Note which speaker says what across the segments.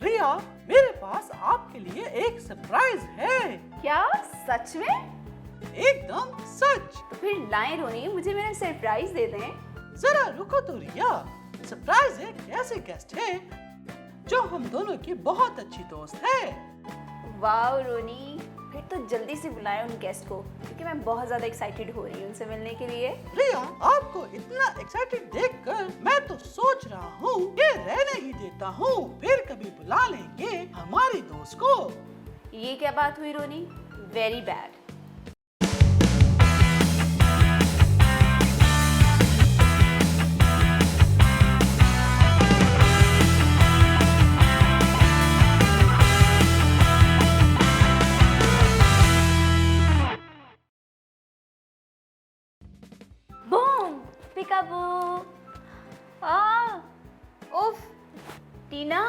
Speaker 1: रिया, मेरे पास आपके लिए एक सरप्राइज है।
Speaker 2: क्या सच में?
Speaker 1: एकदम सच।
Speaker 2: तो फिर लाएं रोनी, मुझे मेरा सरप्राइज दे दें।
Speaker 1: जरा रुको तो रिया, सरप्राइज एक ऐसे गेस्ट है जो हम दोनों की बहुत अच्छी दोस्त है।
Speaker 2: वाह रोनी, फिर तो जल्दी से बुलाएं उन गेस्ट को, क्योंकि मैं बहुत ज्यादा एक्साइटेड हो रही हूँ उनसे मिलने के लिए।
Speaker 1: रिया, आपको इतना एक्साइटेड देखकर मैं तो सोच रहा हूँ कि रहने ही देता हूँ, फिर कभी बुला लेंगे हमारी दोस्त को।
Speaker 2: ये क्या बात हुई Roni? Very bad. Boom, peekaboo. उफ, टीना,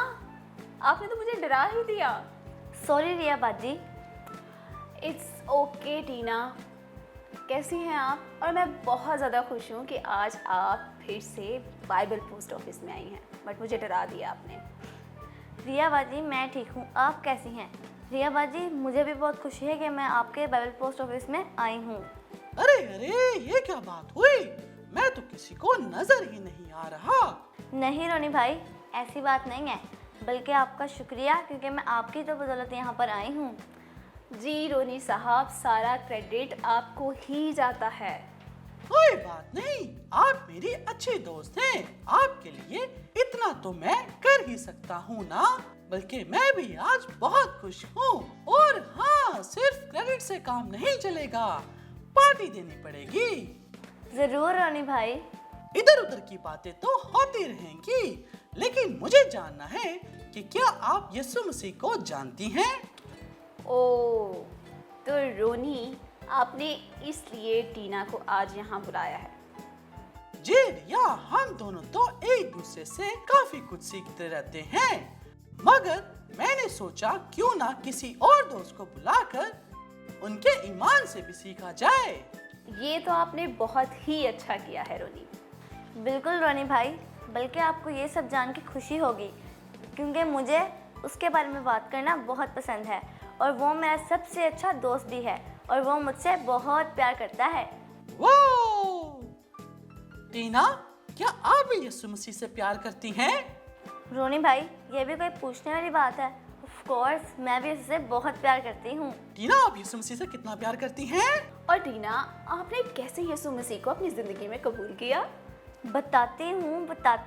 Speaker 2: आपने तो मुझे डरा ही दिया।
Speaker 3: सॉरी रिया बाजी।
Speaker 2: इट्स ओके टीना, कैसी हैं आप? और मैं बहुत ज़्यादा खुश हूँ कि आज आप फिर से बाइबल पोस्ट ऑफिस में आई हैं, बट मुझे डरा दिया आपने।
Speaker 3: रिया बाजी मैं ठीक हूँ, आप कैसी हैं? रिया बाजी मुझे भी बहुत खुशी है कि मैं आपके बाइबल पोस्ट ऑफिस में आई हूँ।
Speaker 1: अरे अरे, ये क्या बात हुई? मैं तो किसी को नजर ही नहीं आ रहा।
Speaker 3: नहीं रोनी भाई, ऐसी बात नहीं है, बल्कि आपका शुक्रिया, क्योंकि मैं आपकी तो बदौलत यहाँ पर आई हूँ।
Speaker 2: जी रोनी साहब, सारा क्रेडिट आपको ही जाता है।
Speaker 1: कोई बात नहीं, आप मेरी अच्छी दोस्त हैं। आपके लिए इतना तो मैं कर ही सकता हूँ ना। बल्कि मैं भी आज बहुत खुश हूँ। और हाँ, सिर्फ क्रेडिट से काम नहीं चलेगा, पार्टी देनी पड़ेगी।
Speaker 3: ज़रूर रोनी भाई।
Speaker 1: इधर उधर की बातें तो होती रहेंगी, लेकिन मुझे जानना है कि क्या आप यीशु मसीह को जानती हैं?
Speaker 2: ओ, तो रोनी, आपने इसलिए टीना को आज यहाँ बुलाया है।
Speaker 1: जी रिया, हम दोनों तो एक दूसरे से काफी कुछ सीखते रहते हैं, मगर मैंने सोचा क्यों ना किसी और दोस्त को बुलाकर उनके ईमान से भी सीखा जाए।
Speaker 2: ये तो आपने बहुत ही अच्छा किया है रोनी।
Speaker 3: बिल्कुल रोनी भाई, बल्कि आपको ये सब जान के खुशी होगी, क्योंकि मुझे उसके बारे में बात करना बहुत पसंद है और वो मेरा सबसे अच्छा दोस्त भी है और वो मुझसे बहुत प्यार करता है।
Speaker 1: वो टीना, क्या आप भी यीशु मसीह से प्यार करती हैं?
Speaker 3: रोनी भाई, ये भी कोई पूछने वाली बात है? ऑफ कोर्स, मैं भी उससे बहुत प्यार करती हूँ।
Speaker 1: टीना, आप यीशु मसीह से कितना प्यार करती हैं?
Speaker 2: और टीना, आपने कैसे यीशु मसीह को अपनी जिंदगी में कबूल किया?
Speaker 3: बताती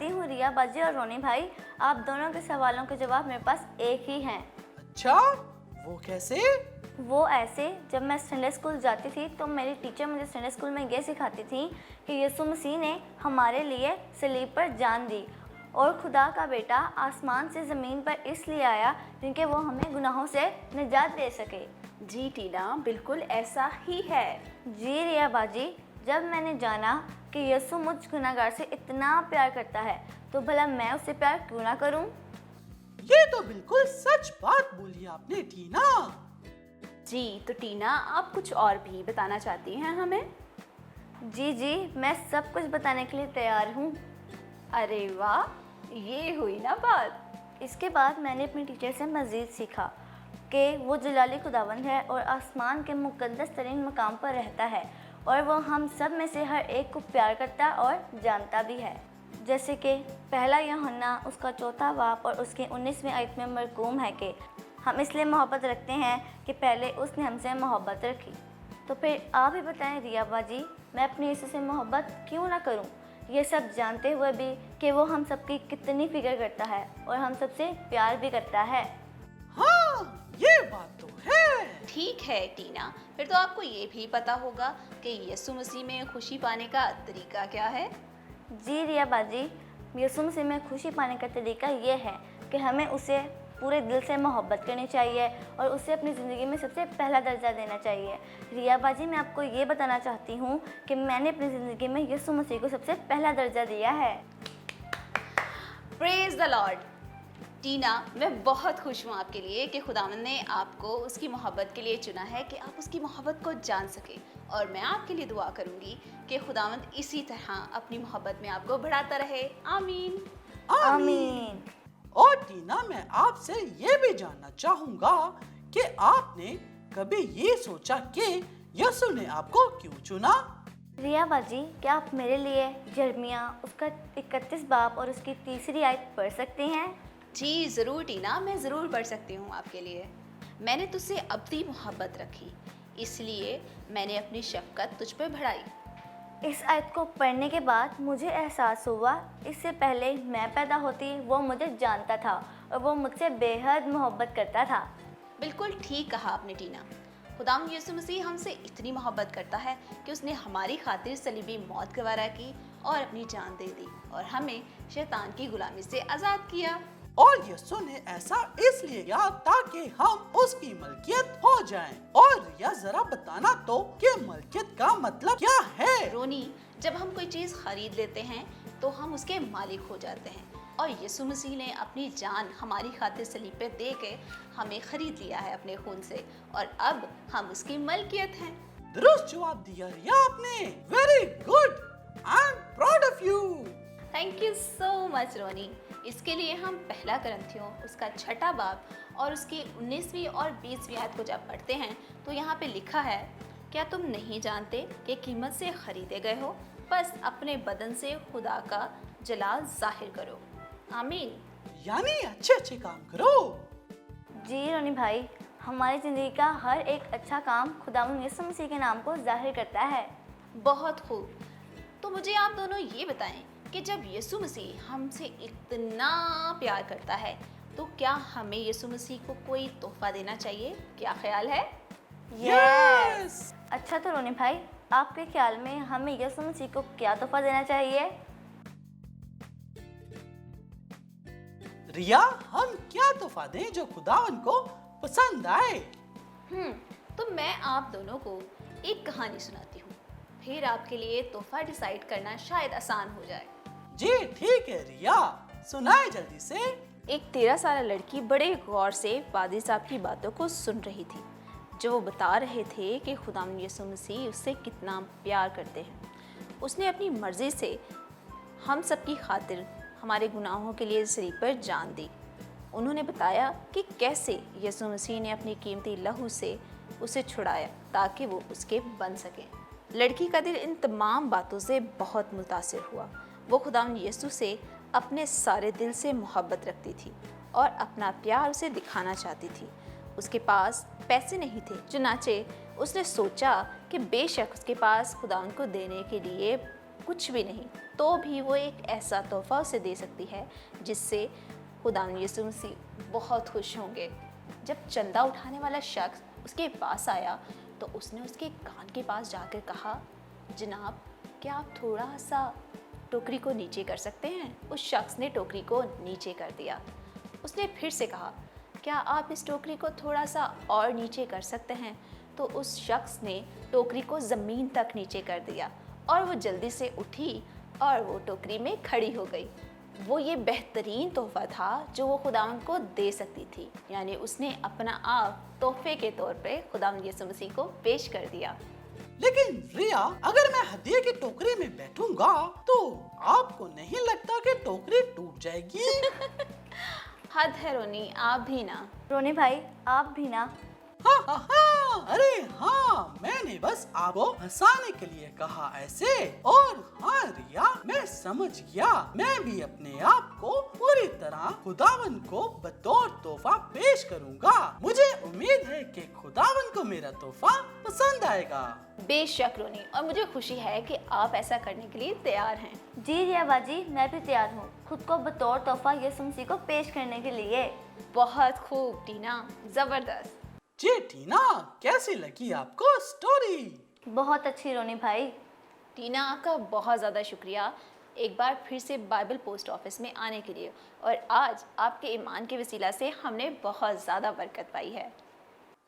Speaker 3: हूँ रिया बाजी और रोनी भाई, आप दोनों के सवालों के जवाब मेरे पास एक ही हैं।
Speaker 1: अच्छा, वो कैसे?
Speaker 3: वो ऐसे, जब मैं संडे स्कूल जाती थी तो मेरी टीचर मुझे संडे स्कूल में ये सिखाती थी कि यीशु मसीह ने हमारे लिए सलीब पर जान दी और खुदा का बेटा आसमान से ज़मीन पर इसलिए आया क्योंकि वो हमें गुनाहों से निजात दे सके।
Speaker 2: जी टीना, बिल्कुल ऐसा ही है।
Speaker 3: जी रिया बाजी, जब मैंने जाना कि यीशु मुझ गुनाहगार से इतना प्यार करता है तो भला मैं उससे प्यार क्यों ना करूं?
Speaker 1: ये तो बिल्कुल सच बात बोली आपने टीना।
Speaker 2: जी, तो टीना, आप कुछ और भी बताना चाहती हैं हमें?
Speaker 3: जी, मैं सब कुछ बताने के लिए तैयार हूँ।
Speaker 2: अरे वाह, ये हुई ना बात।
Speaker 3: इसके बाद मैंने अपनी टीचर से मज़ीद सीखा कि वो जलाली खुदावंद है और आसमान के मुक़द्दस तरीन मकाम पर रहता है और वो हम सब में से हर एक को प्यार करता और जानता भी है। जैसे कि पहला यूहन्ना उसका 4वां बाब और उसके 19वें आयत में मरकूम है कि हम इसलिए मोहब्बत रखते हैं कि पहले उसने हमसे मोहब्बत रखी। तो फिर आप ही बताएं रिया बाजी, मैं अपने यीशु से मोहब्बत क्यों ना करूं, ये सब जानते हुए भी कि वो हम सबकी कितनी फिक्र करता है और हम सबसे प्यार भी करता है।
Speaker 1: हाँ, ये बात तो है।
Speaker 2: ठीक है टीना, फिर तो आपको ये भी पता होगा कि यीशु मसीह में खुशी पाने का तरीका क्या है।
Speaker 3: जी रिया बाजी, यीशु मसीह में खुशी पाने का तरीका ये है कि हमें उसे पूरे दिल से मोहब्बत करनी चाहिए और उसे अपनी ज़िंदगी में सबसे पहला दर्जा देना चाहिए। रिया बाजी, मैं आपको ये बताना चाहती हूँ कि मैंने अपनी ज़िंदगी में यीशु मसीह को सबसे पहला दर्जा दिया है।
Speaker 2: Praise the Lord. टीना, मैं बहुत खुश हूँ आपके लिए कि खुदावंद ने आपको उसकी मोहब्बत के लिए चुना है कि आप उसकी मोहब्बत को जान सके। और मैं आपके लिए दुआ करूँगी कि खुदावंद इसी तरह अपनी मोहब्बत में आपको बढ़ाता रहे। आमीन।
Speaker 3: आमीन।
Speaker 1: और टीना, मैं आपसे ये भी जानना चाहूँगा कि आपने कभी ये सोचा कि यीशु ने आपको क्यों चुना?
Speaker 3: रिया बाजी, क्या आप मेरे लिए यिर्मयाह उसका 31 बाब और उसकी 3री आयत पढ़ सकती हैं?
Speaker 2: जी ज़रूर टीना, मैं ज़रूर पढ़ सकती हूँ आपके लिए। मैंने तुझसे अबदी मोहब्बत रखी, इसलिए मैंने अपनी शफ़क़त तुझ पर बढ़ाई।
Speaker 3: इस आयत को पढ़ने के बाद मुझे एहसास हुआ, इससे पहले मैं पैदा होती वो मुझे जानता था और वो मुझसे बेहद मोहब्बत करता था।
Speaker 2: बिल्कुल ठीक कहा आपने टीना। खुदावंद यीशु मसीह हमसे इतनी मोहब्बत करता है कि उसने हमारी खातिर सलीबी मौत गवारा की और अपनी जान दे दी और हमें शैतान की गुलामी से आज़ाद किया।
Speaker 1: और यीशु ने ऐसा इसलिए किया ताकि हम उसकी मलकियत हो जाएं। और रिया, जरा बताना तो कि मलकियत का मतलब क्या है?
Speaker 2: रोनी, जब हम कोई चीज़ खरीद लेते हैं तो हम उसके मालिक हो जाते हैं और यीशु मसीह ने अपनी जान हमारी खातिर सलीब पे दे के हमें खरीद लिया है अपने खून से और अब हम उसकी मलकियत हैं।
Speaker 1: दुरुस्त जवाब दिया रिया आपने। Very good, I am proud of you.
Speaker 2: Thank you so much Roni. इसके लिए हम पहला करंथियों उसका 6 बाब और उसकी 19वीं और 20वीं आयत को जब पढ़ते हैं तो यहाँ पे लिखा है, क्या तुम नहीं जानते कि कीमत से खरीदे गए हो? बस अपने बदन से खुदा का जलाल जाहिर करो। आमीन।
Speaker 1: यानी अच्छे अच्छे काम करो।
Speaker 3: जी रोनी भाई, हमारी ज़िंदगी का हर एक अच्छा काम खुदावंद यीशु मसीह के नाम को जाहिर करता है।
Speaker 2: बहुत खूब। तो मुझे आप दोनों ये बताएं कि जब यीशु मसीह हमसे इतना प्यार करता है तो क्या हमें यीशु मसीह को कोई तोहफा देना चाहिए? क्या ख्याल है?
Speaker 1: यस।
Speaker 3: अच्छा तो रोनी भाई, आपके ख्याल में हमें यीशु मसीह को क्या तोहफा देना चाहिए?
Speaker 1: रिया, हम क्या तोहफा दें जो खुदावन को पसंद आए?
Speaker 2: तो मैं आप दोनों को एक कहानी सुनाती हूँ, फिर आपके लिए तोहफा डिसाइड करना शायद आसान हो जाए।
Speaker 1: जी ठीक है रिया, सुनाए जल्दी से।
Speaker 2: एक 13 साल लड़की बड़े गौर से पादरी साहब की बातों को सुन रही थी, जो वो बता रहे थे कि खुदावंद यीशु मसीह उससे कितना प्यार करते हैं। उसने अपनी मर्जी से हम सब की खातिर हमारे गुनाहों के लिए सलीब पर जान दी। उन्होंने बताया कि कैसे यीशु मसीह ने अपनी कीमती लहू से उसे छुड़ाया ताकि वो उसके बन सके। लड़की का दिल इन तमाम बातों से बहुत मुतासिर हुआ। वो खुदावंद यीशु से अपने सारे दिल से मोहब्बत रखती थी और अपना प्यार उसे दिखाना चाहती थी। उसके पास पैसे नहीं थे, चुनाचे उसने सोचा कि बेशक उसके पास खुदावंद को देने के लिए कुछ भी नहीं, तो भी वो एक ऐसा तोहफा उसे दे सकती है जिससे खुदावंद यीशु मसीह बहुत खुश होंगे। जब चंदा उठाने वाला शख्स उसके पास आया तो उसने उसके कान के पास जाकर कहा, जनाब क्या आप थोड़ा सा टोकरी को नीचे कर सकते हैं? उस शख्स ने टोकरी को नीचे कर दिया। उसने फिर से कहा, क्या आप इस टोकरी को थोड़ा सा और नीचे कर सकते हैं? तो उस शख्स ने टोकरी को ज़मीन तक नीचे कर दिया और वो जल्दी से उठी और वो टोकरी में खड़ी हो गई। वो ये बेहतरीन तोहफा था जो वो खुदावंद को दे सकती थी, यानी उसने अपना आप तोहफे के तौर पे खुदावंद यीशु मसीह को पेश कर दिया।
Speaker 1: लेकिन रिया, अगर मैं हदिये की टोकरी में बैठूंगा तो आपको नहीं लगता कि टोकरी टूट जाएगी?
Speaker 2: हद है रोनी, आप भी ना।
Speaker 3: रोनी भाई, आप भी ना।
Speaker 1: हाँ, अरे हाँ, मैंने बस आपको हंसाने के लिए कहा ऐसे। और हाँ रिया, मैं समझ गया। मैं भी अपने आप को पूरी तरह खुदावन को बतौर तोहफा पेश करूँगा। मुझे उम्मीद है कि खुदावन को मेरा तोहफा पसंद आएगा।
Speaker 2: बेशक रोनी, और मुझे खुशी है कि आप ऐसा करने के लिए तैयार हैं।
Speaker 3: जी रिया बाजी, मैं भी तैयार हूँ खुद को बतौर तोहफा यीशु मसीह को पेश करने के लिए।
Speaker 2: बहुत खूब टीना, जबरदस्त।
Speaker 1: जी टीना, कैसी लगी आपको स्टोरी?
Speaker 3: बहुत अच्छी रोनी भाई।
Speaker 2: टीना, आपका बहुत ज़्यादा शुक्रिया एक बार फिर से बाइबल पोस्ट ऑफिस में आने के लिए, और आज आपके ईमान के वसीला से हमने बहुत ज़्यादा बरकत पाई है।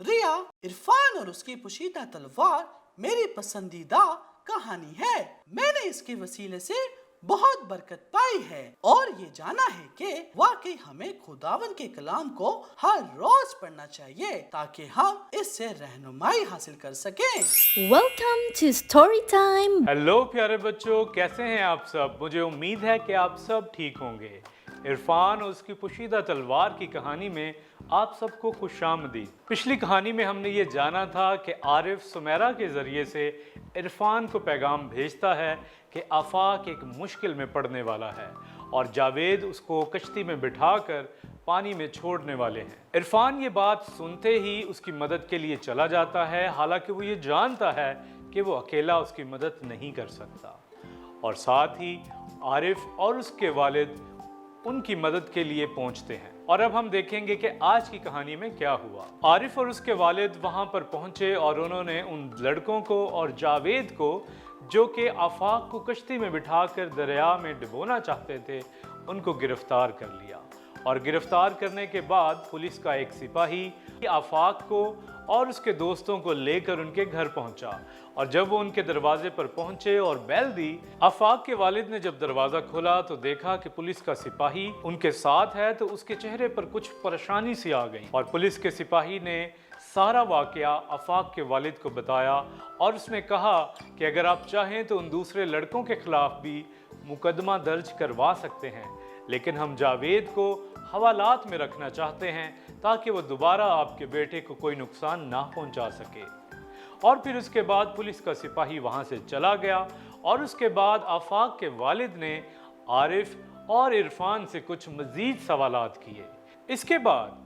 Speaker 1: रिया, इरफान और उसकी पोशीदा तलवार मेरी पसंदीदा कहानी है। मैंने इसके वसीले से बहुत बरकत पाई है और ये जाना है कि वाकई हमें खुदावन के कलाम को हर रोज पढ़ना चाहिए ताकि हम इससे रहनुमाई हासिल कर सकें।
Speaker 4: Welcome to story time.
Speaker 5: Hello प्यारे बच्चों, कैसे हैं आप सब? मुझे उम्मीद है कि आप सब ठीक होंगे। इरफान और उसकी पोशीदा तलवार की कहानी में आप सबको खुशामदीद। पिछली कहानी में हमने ये जाना था कि आरिफ सुमेरा के ज़रिए से इरफान को पैगाम भेजता है कि आफाक एक मुश्किल में पड़ने वाला है और जावेद उसको कश्ती में बिठाकर पानी में छोड़ने वाले हैं। इरफान ये बात सुनते ही उसकी मदद के लिए चला जाता है, हालांकि वो ये जानता है कि वो अकेला उसकी मदद नहीं कर सकता। और साथ ही आरिफ और उसके वालिद उनकी मदद के लिए पहुंचते हैं। और अब हम देखेंगे कि आज की कहानी में क्या हुआ। आरिफ और उसके वालिद वहां पर पहुंचे और उन्होंने उन लड़कों को और जावेद को, जो कि आफाक को कश्ती में बिठाकर दरिया में डुबोना चाहते थे, उनको गिरफ्तार कर लिया। और गिरफ्तार करने के बाद पुलिस का एक सिपाही आफाक को और उसके दोस्तों को लेकर उनके घर पहुंचा। और जब वो उनके दरवाजे पर पहुंचे और बेल दी, आफाक के वालिद ने जब दरवाज़ा खोला तो देखा कि पुलिस का सिपाही उनके साथ है, तो उसके चेहरे पर कुछ परेशानी सी आ गई। और पुलिस के सिपाही ने सारा वाकया आफाक के वालिद को बताया और उसने कहा कि अगर आप चाहें तो उन दूसरे लड़कों के खिलाफ भी मुकदमा दर्ज करवा सकते हैं, लेकिन हम जावेद को हवालात में रखना चाहते हैं ताकि वो दोबारा आपके बेटे को कोई नुकसान ना पहुंचा सके। और फिर उसके बाद पुलिस का सिपाही वहां से चला गया और उसके बाद आफाक के वालिद ने आरिफ और इरफान से कुछ मज़ीद सवालात किए। इसके बाद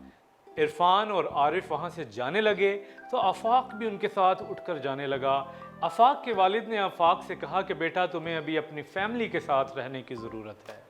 Speaker 5: इरफान और आरिफ वहां से जाने लगे तो आफाक भी उनके साथ उठकर जाने लगा। आफाक के वालिद ने आफाक से कहा कि बेटा, तुम्हें अभी अपनी फैमिली के साथ रहने की ज़रूरत है।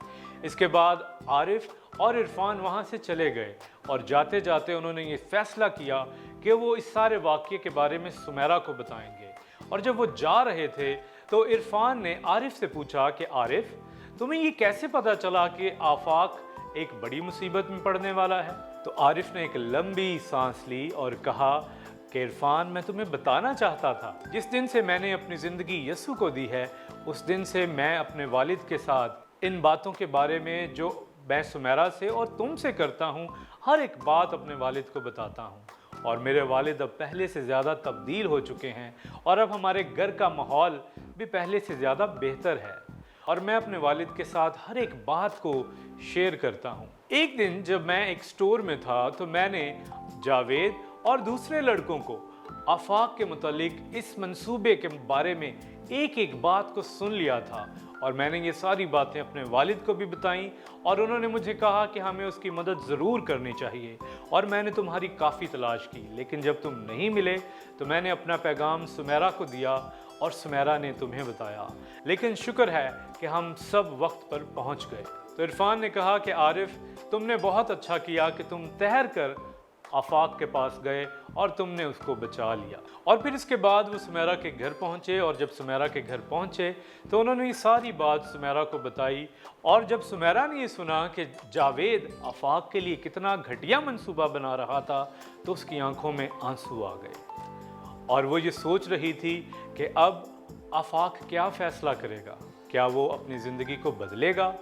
Speaker 5: इसके बाद आरिफ और इरफान वहाँ से चले गए और जाते जाते उन्होंने ये फैसला किया कि वो इस सारे वाक़ये के बारे में सुमेरा को बताएंगे। और जब वो जा रहे थे तो इरफान ने आरिफ से पूछा कि आरिफ, तुम्हें ये कैसे पता चला कि आफाक एक बड़ी मुसीबत में पड़ने वाला है? तो आरिफ ने एक लंबी सांस ली और कहा कि इरफान, मैं तुम्हें बताना चाहता था, जिस दिन से मैंने अपनी ज़िंदगी यस्सु को दी है, उस दिन से मैं अपने वालिद के साथ इन बातों के बारे में जो मैं सुमेरा से और तुमसे करता हूँ, हर एक बात अपने वालिद को बताता हूँ। और मेरे वालिद अब पहले से ज़्यादा तब्दील हो चुके हैं और अब हमारे घर का माहौल भी पहले से ज़्यादा बेहतर है और मैं अपने वालिद के साथ हर एक बात को शेयर करता हूँ। एक दिन जब मैं एक स्टोर में था तो मैंने जावेद और दूसरे लड़कों को आफाक के मुतालिक इस मंसूबे के बारे में एक एक बात को सुन लिया था और मैंने ये सारी बातें अपने वालिद को भी बताईं और उन्होंने मुझे कहा कि हमें उसकी मदद ज़रूर करनी चाहिए। और मैंने तुम्हारी काफ़ी तलाश की, लेकिन जब तुम नहीं मिले तो मैंने अपना पैगाम सुमेरा को दिया और सुमेरा ने तुम्हें बताया, लेकिन शुक्र है कि हम सब वक्त पर पहुंच गए। तो इरफान ने कहा कि आरिफ, तुमने बहुत अच्छा किया कि तुम तैर कर आफाक के पास गए और तुमने उसको बचा लिया। और फिर इसके बाद वो सुमेरा के घर पहुंचे और जब सुमेरा के घर पहुंचे तो उन्होंने ये सारी बात सुमेरा को बताई। और जब सुमेरा ने ये सुना कि जावेद आफाक के लिए कितना घटिया मंसूबा बना रहा था तो उसकी आंखों में आंसू आ गए और वो ये सोच रही थी कि अब आफाक क्या फ़ैसला करेगा, क्या वो अपनी ज़िंदगी को बदलेगा।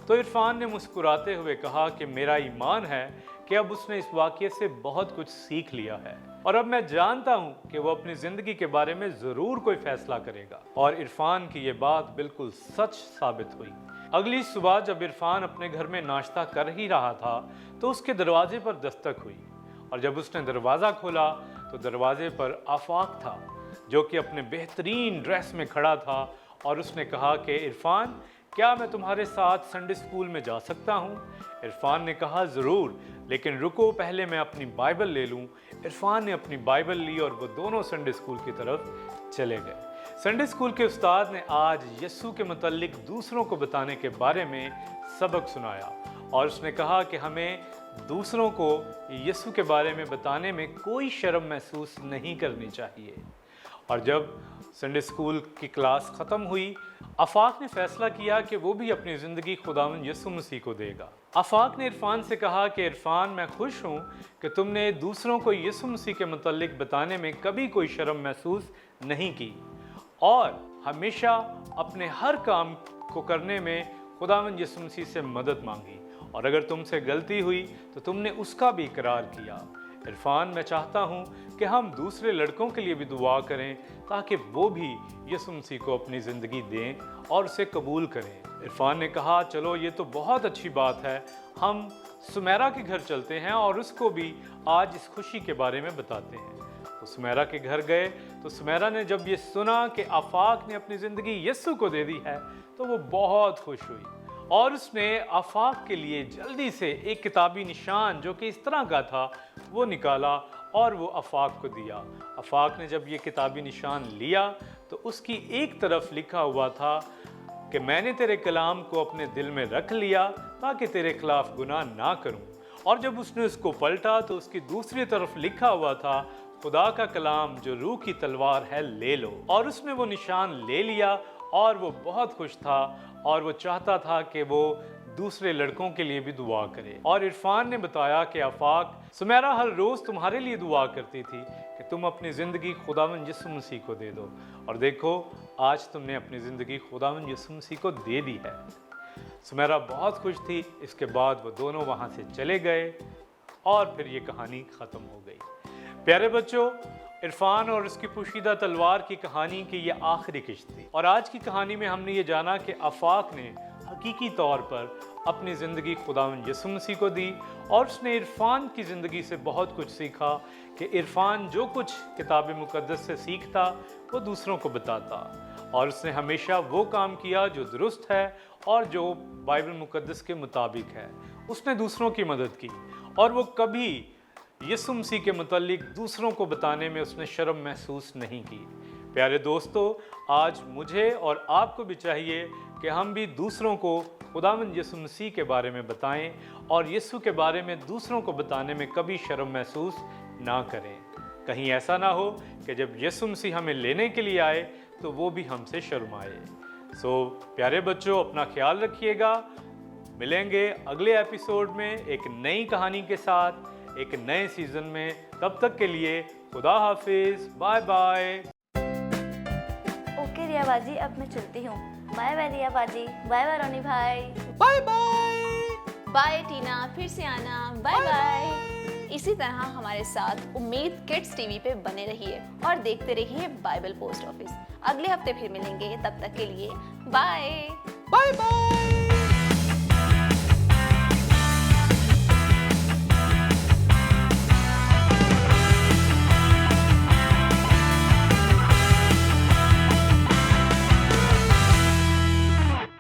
Speaker 5: तो इरफान ने मुस्कुराते हुए कहा कि मेरा ईमान है कि अब उसने इस वाक़ये से बहुत कुछ सीख लिया है और अब मैं जानता हूँ कि वो अपनी ज़िंदगी के बारे में ज़रूर कोई फ़ैसला करेगा। और इरफान की ये बात बिल्कुल सच साबित हुई। अगली सुबह जब इरफान अपने घर में नाश्ता कर ही रहा था तो उसके दरवाजे पर दस्तक हुई और जब उसने दरवाज़ा खोला तो दरवाजे पर आफाक था, जो कि अपने बेहतरीन ड्रेस में खड़ा था। और उसने कहा कि इरफान, क्या मैं तुम्हारे साथ संडे स्कूल में जा सकता हूँ? इरफान ने कहा ज़रूर, लेकिन रुको, पहले मैं अपनी बाइबल ले लूँ। इरफान ने अपनी बाइबल ली और वो दोनों संडे स्कूल की तरफ चले गए। संडे स्कूल के उस्ताद ने आज यस्सु के मुतालिक दूसरों को बताने के बारे में सबक सुनाया और उसने कहा कि हमें दूसरों को यस्सु के बारे में बताने में कोई शर्म महसूस नहीं करनी चाहिए। और जब संडे स्कूल की क्लास ख़त्म हुई, आफाक ने फ़ैसला किया कि वो भी अपनी ज़िंदगी खुदावंद यस्सु मसीह को देगा। आफाक ने इरफान से कहा कि इरफान, मैं खुश हूँ कि तुमने दूसरों को यस्सु मसीह के मुतालिक बताने में कभी कोई शर्म महसूस नहीं की और हमेशा अपने हर काम को करने में खुदावंद यस्सु मसीह से मदद मांगी और अगर तुमसे गलती हुई तो तुमने उसका भी इकरार किया। इरफान, मैं चाहता हूँ कि हम दूसरे लड़कों के लिए भी दुआ करें ताकि वो भी यीशु मसीह को अपनी ज़िंदगी दें और उसे कबूल करें। इरफान ने कहा, चलो ये तो बहुत अच्छी बात है, हम सुमेरा के घर चलते हैं और उसको भी आज इस खुशी के बारे में बताते हैं। तो सुमेरा के घर गए तो सुमेरा ने जब ये सुना कि आफाक ने अपनी ज़िंदगी यीशु को दे दी है तो वो बहुत खुश हुई और उसने आफाक के लिए जल्दी से एक किताबी निशान जो कि इस तरह का था वो निकाला और वो आफाक को दिया। आफाक ने जब ये किताबी निशान लिया तो उसकी एक तरफ लिखा हुआ था कि मैंने तेरे कलाम को अपने दिल में रख लिया ताकि तेरे खिलाफ गुनाह ना करूं। और जब उसने उसको पलटा तो उसकी दूसरी तरफ लिखा हुआ था, खुदा का कलाम जो रूह की तलवार है ले लो। और उसने वो निशान ले लिया और वो बहुत खुश था और वो चाहता था कि वो दूसरे लड़कों के लिए भी दुआ करे। और इरफान ने बताया कि आफाक, सुमेरा हर रोज़ तुम्हारे लिए दुआ करती थी कि तुम अपनी ज़िंदगी खुदावंद यीशु मसीह को दे दो, और देखो आज तुमने अपनी ज़िंदगी खुदावंद यीशु मसीह को दे दी है। सुमेरा बहुत खुश थी। इसके बाद वो दोनों वहाँ से चले गए और फिर ये कहानी ख़त्म हो गई। प्यारे बच्चों, इरफान और उसकी पोशीदा तलवार की कहानी की ये आखिरी किस्त थी और आज की कहानी में हमने ये जाना कि आफाक ने हकीकी तौर पर अपनी ज़िंदगी खुदावंद यीशु मसीह को दी और उसने इरफान की ज़िंदगी से बहुत कुछ सीखा कि इरफान जो कुछ किताब मुक़द्दस से सीखता वो दूसरों को बताता, और उसने हमेशा वो काम किया जो दुरुस्त है और जो बाइबल मुक़द्दस के मुताबिक है। उसने दूसरों की मदद की और वो कभी यीशु मसीह के मुतालिक दूसरों को बताने में उसने शर्म महसूस नहीं की। प्यारे दोस्तों, आज मुझे और आपको भी चाहिए कि हम भी दूसरों को खुदावंद यीशु मसीह के बारे में बताएं और यीशु के बारे में दूसरों को बताने में कभी शर्म महसूस ना करें। कहीं ऐसा ना हो कि जब यीशु मसीह हमें लेने के लिए आए तो वो भी हमसे शर्माए। प्यारे बच्चों, अपना ख्याल रखिएगा। मिलेंगे अगले एपिसोड में एक नई कहानी के साथ, एक नए सीजन में। तब तक के लिए खुदा हाफिज, बाय बाय।
Speaker 3: ओके रिया बाजी, अब मैं चलती हूँ। बाय बाय रिया बाजी, बाय बाय रोनी भाई।
Speaker 1: Bye bye.
Speaker 2: बाय टीना, फिर से आना। Bye bye. इसी तरह हमारे साथ उम्मीद किड्स टीवी पे बने रहिए और देखते रहिए बाइबल पोस्ट ऑफिस। अगले हफ्ते फिर मिलेंगे, तब तक के लिए बाय
Speaker 1: बाय बाय।